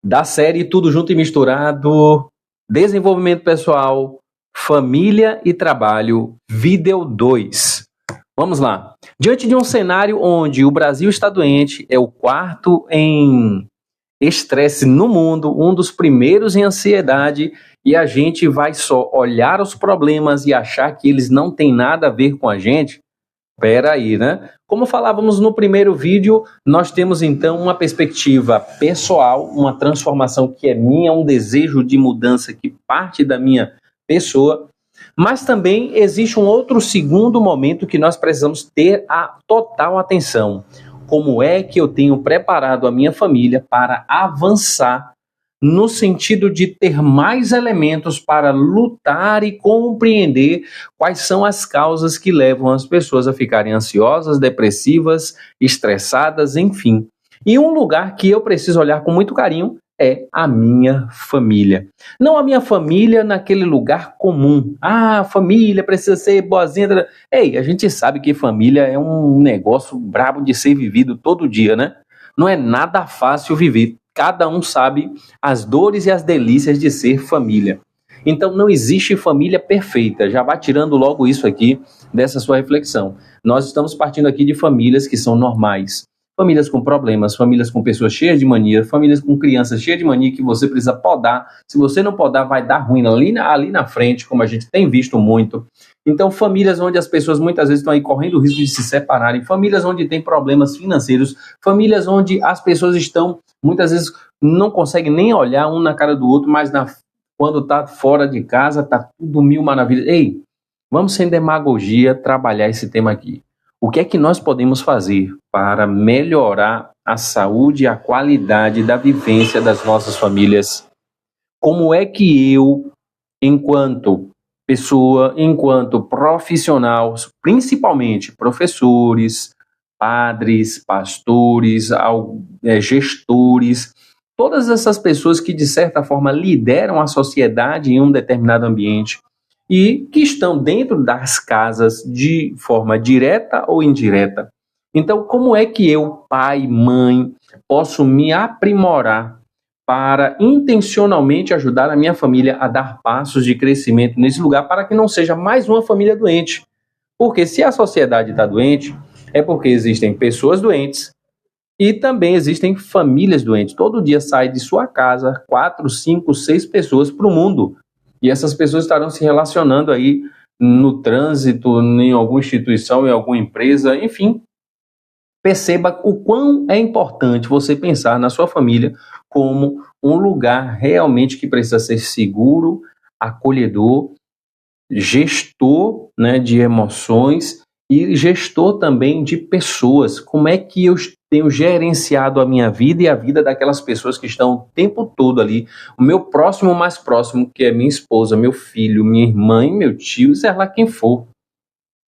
Da série Tudo Junto e Misturado, Desenvolvimento Pessoal, Família e Trabalho, Vídeo 2. Vamos lá. Diante de um cenário onde o Brasil está doente, é o quarto em estresse no mundo, um dos primeiros em ansiedade, e a gente vai só olhar os problemas e achar que eles não têm nada a ver com a gente. Espera aí, né? Como falávamos no primeiro vídeo, nós temos então uma perspectiva pessoal, uma transformação que é minha, um desejo de mudança que parte da minha pessoa, mas também existe um outro segundo momento que nós precisamos ter a total atenção. Como é que eu tenho preparado a minha família para avançar no sentido de ter mais elementos para lutar e compreender quais são as causas que levam as pessoas a ficarem ansiosas, depressivas, estressadas, enfim. E um lugar que eu preciso olhar com muito carinho é a minha família. Não a minha família naquele lugar comum. Ah, família precisa ser boazinha. Ei, a gente sabe que família é um negócio brabo de ser vivido todo dia, né? Não é nada fácil viver. Cada um sabe as dores e as delícias de ser família. Então não existe família perfeita. Já vá tirando logo isso aqui dessa sua reflexão. Nós estamos partindo aqui de famílias que são normais. Famílias com problemas, famílias com pessoas cheias de mania, famílias com crianças cheias de mania que você precisa podar. Se você não podar, vai dar ruim ali na frente, como a gente tem visto muito. Então, famílias onde as pessoas muitas vezes estão aí correndo o risco de se separarem, famílias onde tem problemas financeiros, famílias onde as pessoas estão, muitas vezes, não conseguem nem olhar um na cara do outro, mas quando está fora de casa, está tudo mil maravilhas. Ei, vamos sem demagogia trabalhar esse tema aqui. O que é que nós podemos fazer para melhorar a saúde e a qualidade da vivência das nossas famílias? Como é que eu, enquanto pessoa, enquanto profissional, principalmente professores, padres, pastores, gestores, todas essas pessoas que de certa forma lideram a sociedade em um determinado ambiente e que estão dentro das casas de forma direta ou indireta. Então, como é que eu, pai, mãe, posso me aprimorar para intencionalmente ajudar a minha família a dar passos de crescimento nesse lugar para que não seja mais uma família doente? Porque se a sociedade está doente, é porque existem pessoas doentes e também existem famílias doentes. Todo dia sai de sua casa 4, 5, 6 pessoas para o mundo. E essas pessoas estarão se relacionando aí no trânsito, em alguma instituição, em alguma empresa, enfim. Perceba o quão é importante você pensar na sua família como um lugar realmente que precisa ser seguro, acolhedor, gestor, né, de emoções e gestor também de pessoas. Como é que eu tenho gerenciado a minha vida e a vida daquelas pessoas que estão o tempo todo ali, o meu próximo mais próximo, que é minha esposa, meu filho, minha irmã e meu tio, seja lá quem for,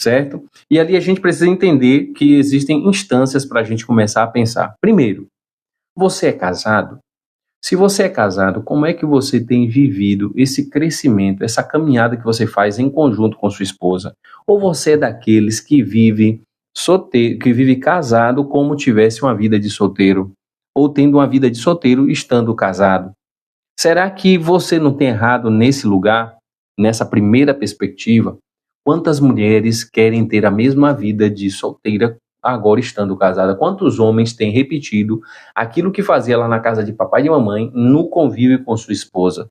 certo? E ali a gente precisa entender que existem instâncias para a gente começar a pensar. Primeiro, você é casado? Se você é casado, como é que você tem vivido esse crescimento, essa caminhada que você faz em conjunto com sua esposa? Ou você é daqueles que vive casado como tivesse uma vida de solteiro? Ou tendo uma vida de solteiro estando casado? Será que você não tem errado nesse lugar, nessa primeira perspectiva? Quantas mulheres querem ter a mesma vida de solteira agora estando casada? Quantos homens têm repetido aquilo que fazia lá na casa de papai e de mamãe no convívio com sua esposa?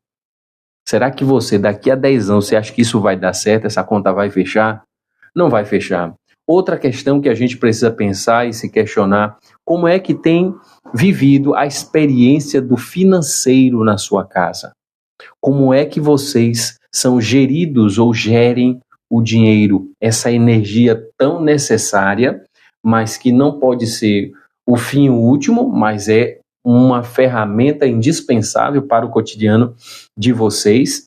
Será que você, daqui a 10 anos, você acha que isso vai dar certo? Essa conta vai fechar? Não vai fechar. Outra questão que a gente precisa pensar e se questionar, como é que tem vivido a experiência do financeiro na sua casa? Como é que vocês são geridos ou gerem o dinheiro, essa energia tão necessária, mas que não pode ser o fim último, mas é uma ferramenta indispensável para o cotidiano de vocês.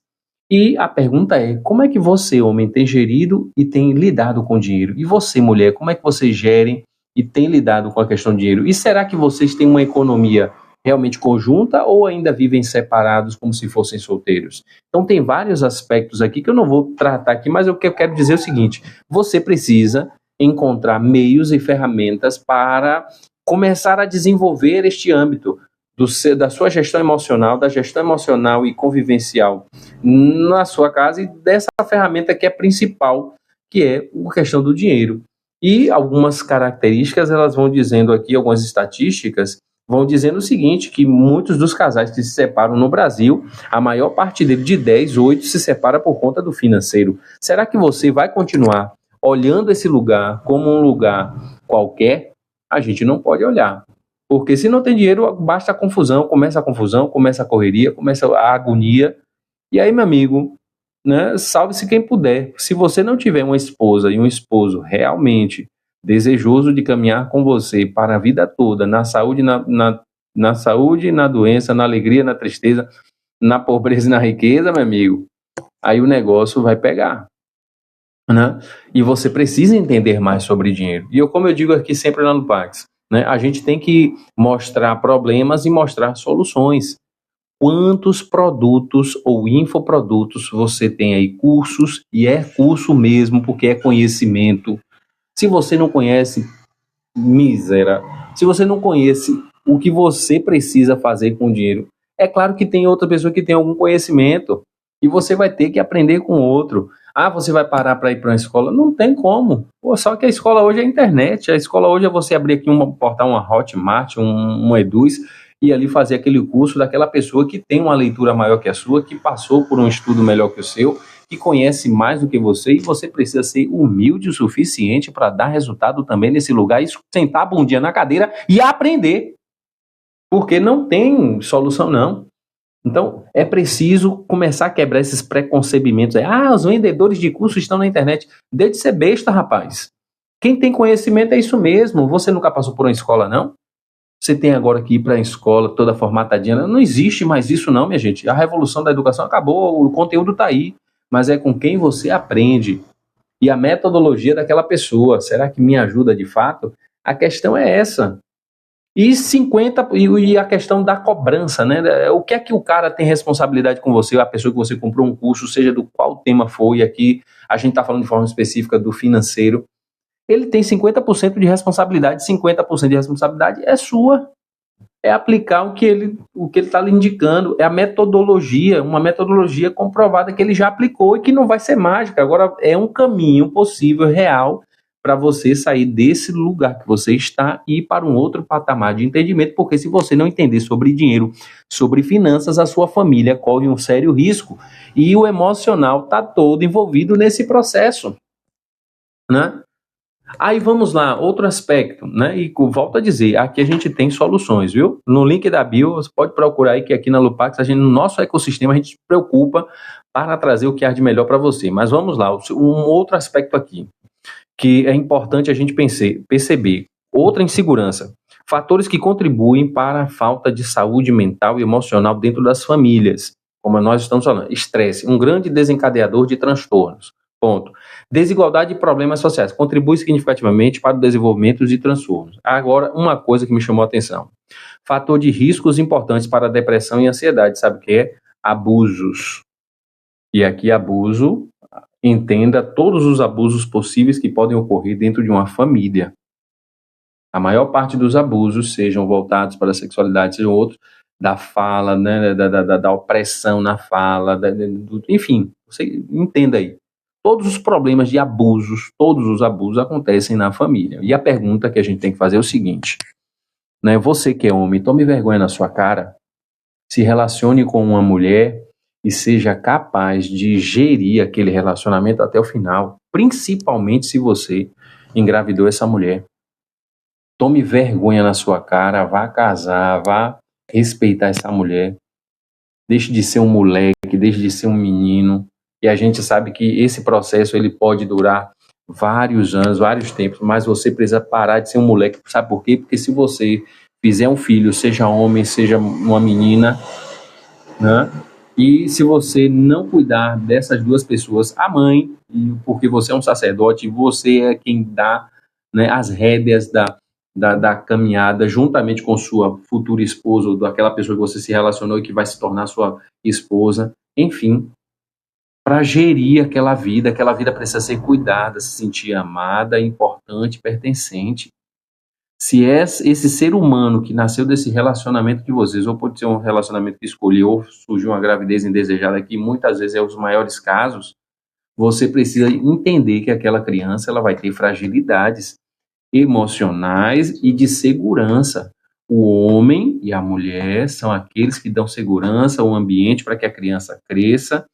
E a pergunta é, como é que você, homem, tem gerido e tem lidado com o dinheiro? E você, mulher, como é que vocês gerem e tem lidado com a questão do dinheiro? E será que vocês têm uma economia realmente conjunta ou ainda vivem separados como se fossem solteiros? Então tem vários aspectos aqui que eu não vou tratar aqui, mas o que eu quero dizer é o seguinte: você precisa encontrar meios e ferramentas para começar a desenvolver este âmbito da sua gestão emocional, da gestão emocional e convivencial na sua casa e dessa ferramenta que é principal, que é a questão do dinheiro. E algumas características, elas vão dizendo aqui, algumas estatísticas, vão dizendo o seguinte, que muitos dos casais que se separam no Brasil, a maior parte dele, de 10, 8, se separa por conta do financeiro. Será que você vai continuar olhando esse lugar como um lugar qualquer? A gente não pode olhar. Porque se não tem dinheiro, basta a confusão, começa a correria, começa a agonia. E aí, meu amigo, né, salve-se quem puder. Se você não tiver uma esposa e um esposo realmente desejoso de caminhar com você para a vida toda, na saúde, na saúde, na doença, na alegria, na tristeza, na pobreza e na riqueza, meu amigo, aí o negócio vai pegar. Né? E você precisa entender mais sobre dinheiro. E como eu digo aqui sempre lá no Pax, né, a gente tem que mostrar problemas e mostrar soluções. Quantos produtos ou infoprodutos você tem aí, cursos, e é curso mesmo, porque é conhecimento. Se você não conhece, mísera. Se você não conhece o que você precisa fazer com o dinheiro, é claro que tem outra pessoa que tem algum conhecimento e você vai ter que aprender com outro. Ah, você vai parar para ir para uma escola? Não tem como. Pô, só que a escola hoje é a internet. A escola hoje é você abrir aqui um portal, uma Hotmart, um Eduz, e ali fazer aquele curso daquela pessoa que tem uma leitura maior que a sua, que passou por um estudo melhor que o seu, que conhece mais do que você, e você precisa ser humilde o suficiente para dar resultado também nesse lugar e sentar a bundinha na cadeira e aprender. Porque não tem solução, não. Então, é preciso começar a quebrar esses preconcebimentos. Os vendedores de curso estão na internet. Deixe de ser besta, rapaz. Quem tem conhecimento é isso mesmo. Você nunca passou por uma escola, não? Você tem agora que ir para a escola toda formatadinha. Não existe mais isso não, minha gente. A revolução da educação acabou, o conteúdo está aí. Mas é com quem você aprende. E a metodologia daquela pessoa. Será que me ajuda de fato? A questão é essa. E a questão da cobrança, né? O que é que o cara tem responsabilidade com você, a pessoa que você comprou um curso, seja do qual tema for, e aqui a gente está falando de forma específica do financeiro. Ele tem 50% de responsabilidade, 50% de responsabilidade é sua. É aplicar o que ele está lhe indicando, é a metodologia, uma metodologia comprovada que ele já aplicou e que não vai ser mágica. Agora é um caminho possível, real, para você sair desse lugar que você está e ir para um outro patamar de entendimento, porque se você não entender sobre dinheiro, sobre finanças, a sua família corre um sério risco e o emocional está todo envolvido nesse processo, né? Aí vamos lá, outro aspecto, né? E volto a dizer, aqui a gente tem soluções, viu? No link da bio, você pode procurar aí que aqui na Lupax, no nosso ecossistema, a gente se preocupa para trazer o que há de melhor para você. Mas vamos lá, um outro aspecto aqui, que é importante a gente perceber. Outra insegurança. Fatores que contribuem para a falta de saúde mental e emocional dentro das famílias. Como nós estamos falando, estresse, um grande desencadeador de transtornos. Ponto. Desigualdade e problemas sociais contribui significativamente para o desenvolvimento de transtornos. Agora, uma coisa que me chamou a atenção. Fator de riscos importantes para a depressão e ansiedade, sabe o que é? Abusos. E aqui abuso, entenda todos os abusos possíveis que podem ocorrer dentro de uma família. A maior parte dos abusos, sejam voltados para a sexualidade, sejam outros, da fala, né, da opressão na fala, enfim, você entenda aí. Todos os problemas de abusos, todos os abusos acontecem na família. E a pergunta que a gente tem que fazer é o seguinte, né? Você que é homem, tome vergonha na sua cara, se relacione com uma mulher e seja capaz de gerir aquele relacionamento até o final, principalmente se você engravidou essa mulher. Tome vergonha na sua cara, vá casar, vá respeitar essa mulher. Deixe de ser um moleque, deixe de ser um menino. E a gente sabe que esse processo ele pode durar vários anos, vários tempos, mas você precisa parar de ser um moleque. Sabe por quê? Porque se você fizer um filho, seja homem, seja uma menina, né? E se você não cuidar dessas duas pessoas, a mãe, porque você é um sacerdote, você é quem dá, né, as rédeas da caminhada, juntamente com sua futura esposa, ou daquela pessoa que você se relacionou e que vai se tornar sua esposa, enfim, para gerir aquela vida precisa ser cuidada, se sentir amada, importante, pertencente. Se esse ser humano que nasceu desse relacionamento de vocês, ou pode ser um relacionamento que escolheu, ou surgiu uma gravidez indesejada, que muitas vezes é os maiores casos, você precisa entender que aquela criança ela vai ter fragilidades emocionais e de segurança. O homem e a mulher são aqueles que dão segurança ao ambiente para que a criança cresça,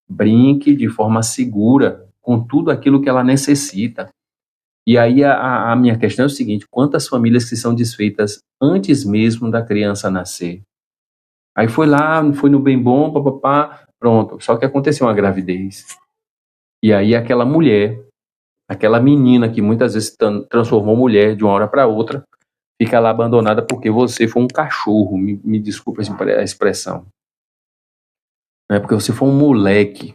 brinque de forma segura com tudo aquilo que ela necessita. E aí a minha questão é o seguinte: quantas famílias que são desfeitas antes mesmo da criança nascer? Aí foi lá, foi no bem bom, papapá, pronto. Só que aconteceu uma gravidez. E aí aquela mulher, aquela menina que muitas vezes transformou mulher de uma hora para outra, fica lá abandonada porque você foi um cachorro, me desculpa a expressão. Não é porque você foi um moleque.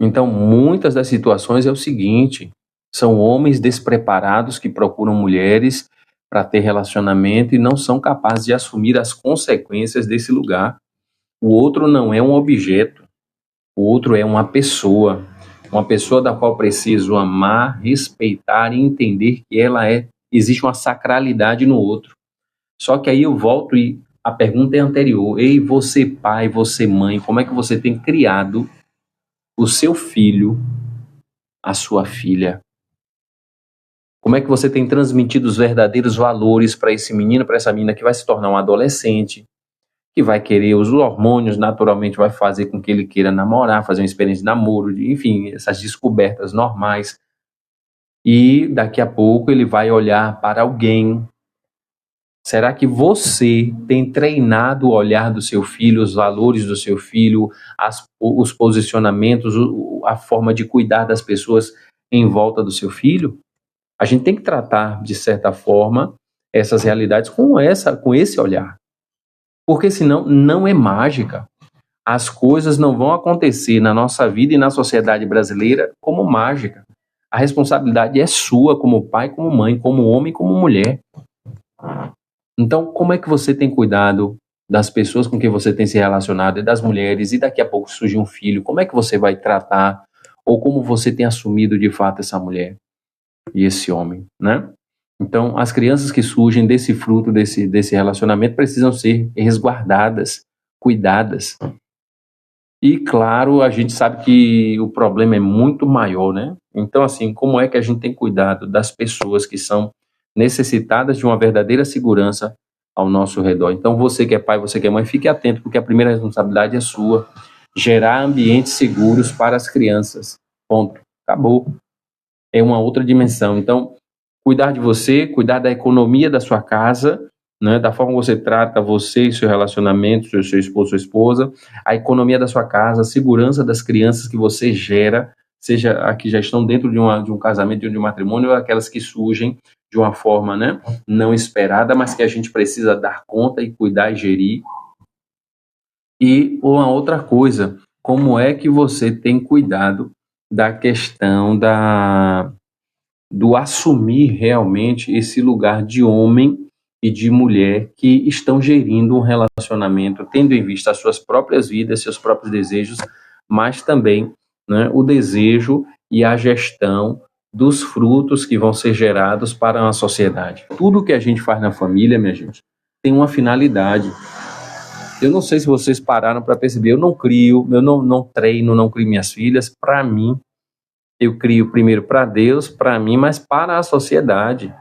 Então, muitas das situações é o seguinte: são homens despreparados que procuram mulheres para ter relacionamento e não são capazes de assumir as consequências desse lugar. O outro não é um objeto, o outro é uma pessoa da qual preciso amar, respeitar e entender que existe uma sacralidade no outro. Só que aí eu volto e a pergunta é anterior: ei, você pai, você mãe, como é que você tem criado o seu filho, a sua filha? Como é que você tem transmitido os verdadeiros valores para esse menino, para essa menina que vai se tornar um adolescente, que vai querer, os hormônios naturalmente vai fazer com que ele queira namorar, fazer uma experiência de namoro, enfim, essas descobertas normais. E daqui a pouco ele vai olhar para alguém. Será que você tem treinado o olhar do seu filho, os valores do seu filho, os posicionamentos, a forma de cuidar das pessoas em volta do seu filho? A gente tem que tratar, de certa forma, essas realidades com esse olhar. Porque senão não é mágica. As coisas não vão acontecer na nossa vida e na sociedade brasileira como mágica. A responsabilidade é sua como pai, como mãe, como homem, como mulher. Então, como é que você tem cuidado das pessoas com quem você tem se relacionado e das mulheres, e daqui a pouco surge um filho? Como é que você vai tratar, ou como você tem assumido de fato essa mulher e esse homem, né? Então, as crianças que surgem desse fruto, desse relacionamento, precisam ser resguardadas, cuidadas. E, claro, a gente sabe que o problema é muito maior, né? Então, assim, como é que a gente tem cuidado das pessoas que são necessitadas de uma verdadeira segurança ao nosso redor? Então, você que é pai, você que é mãe, fique atento, porque a primeira responsabilidade é sua. Gerar ambientes seguros para as crianças. Ponto. Acabou. É uma outra dimensão. Então, cuidar de você, cuidar da economia da sua casa, né, da forma como você trata você e seu relacionamento, seu esposo, sua esposa, a economia da sua casa, a segurança das crianças que você gera, seja as que já estão dentro de um casamento, de um matrimônio, ou aquelas que surgem de uma forma, né, não esperada, mas que a gente precisa dar conta e cuidar e gerir. E uma outra coisa, como é que você tem cuidado da questão do assumir realmente esse lugar de homem e de mulher que estão gerindo um relacionamento, tendo em vista as suas próprias vidas, seus próprios desejos, mas também, né, o desejo e a gestão dos frutos que vão ser gerados para uma sociedade. Tudo que a gente faz na família, minha gente, tem uma finalidade. Eu não sei se vocês pararam para perceber, eu não treino, não crio minhas filhas para mim. Eu crio primeiro para Deus, para mim, mas para a sociedade.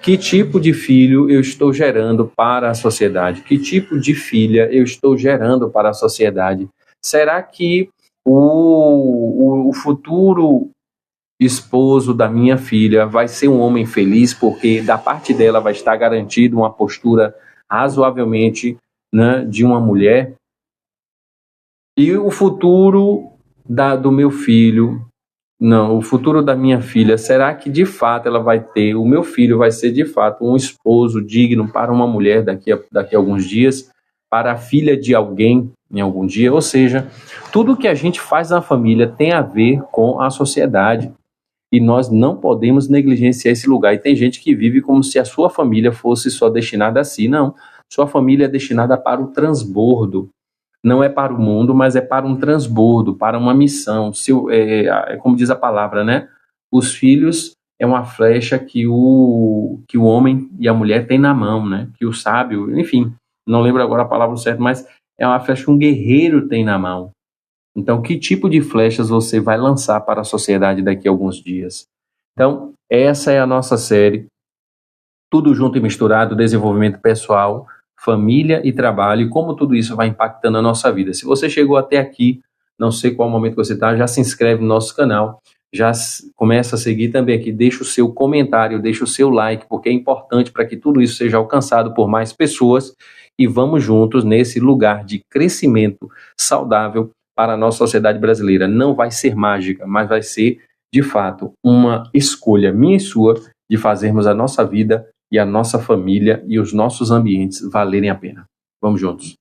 Que tipo de filho eu estou gerando para a sociedade? Que tipo de filha eu estou gerando para a sociedade? Será que o futuro esposo da minha filha vai ser um homem feliz porque da parte dela vai estar garantido uma postura razoavelmente, né, de uma mulher? E o futuro do meu filho, não, o futuro da minha filha, será que de fato o meu filho vai ser de fato um esposo digno para uma mulher daqui a alguns dias, para a filha de alguém em algum dia? Ou seja, tudo que a gente faz na família tem a ver com a sociedade e nós não podemos negligenciar esse lugar. E tem gente que vive como se a sua família fosse só destinada a si. Não, sua família é destinada para o transbordo. Não é para o mundo, mas é para um transbordo, para uma missão. Como diz a palavra, né? Os filhos é uma flecha que o homem e a mulher têm na mão, né? Que o sábio, enfim, não lembro agora a palavra certa, mas é uma flecha que um guerreiro tem na mão. Então, que tipo de flechas você vai lançar para a sociedade daqui a alguns dias? Então, essa é a nossa série, tudo junto e misturado, desenvolvimento pessoal, família e trabalho, e como tudo isso vai impactando a nossa vida. Se você chegou até aqui, não sei qual momento que você está, já se inscreve no nosso canal, começa a seguir também aqui, deixa o seu comentário, deixa o seu like, porque é importante para que tudo isso seja alcançado por mais pessoas, e vamos juntos nesse lugar de crescimento saudável para a nossa sociedade brasileira. Não vai ser mágica, mas vai ser, de fato, uma escolha minha e sua de fazermos a nossa vida e a nossa família e os nossos ambientes valerem a pena. Vamos juntos.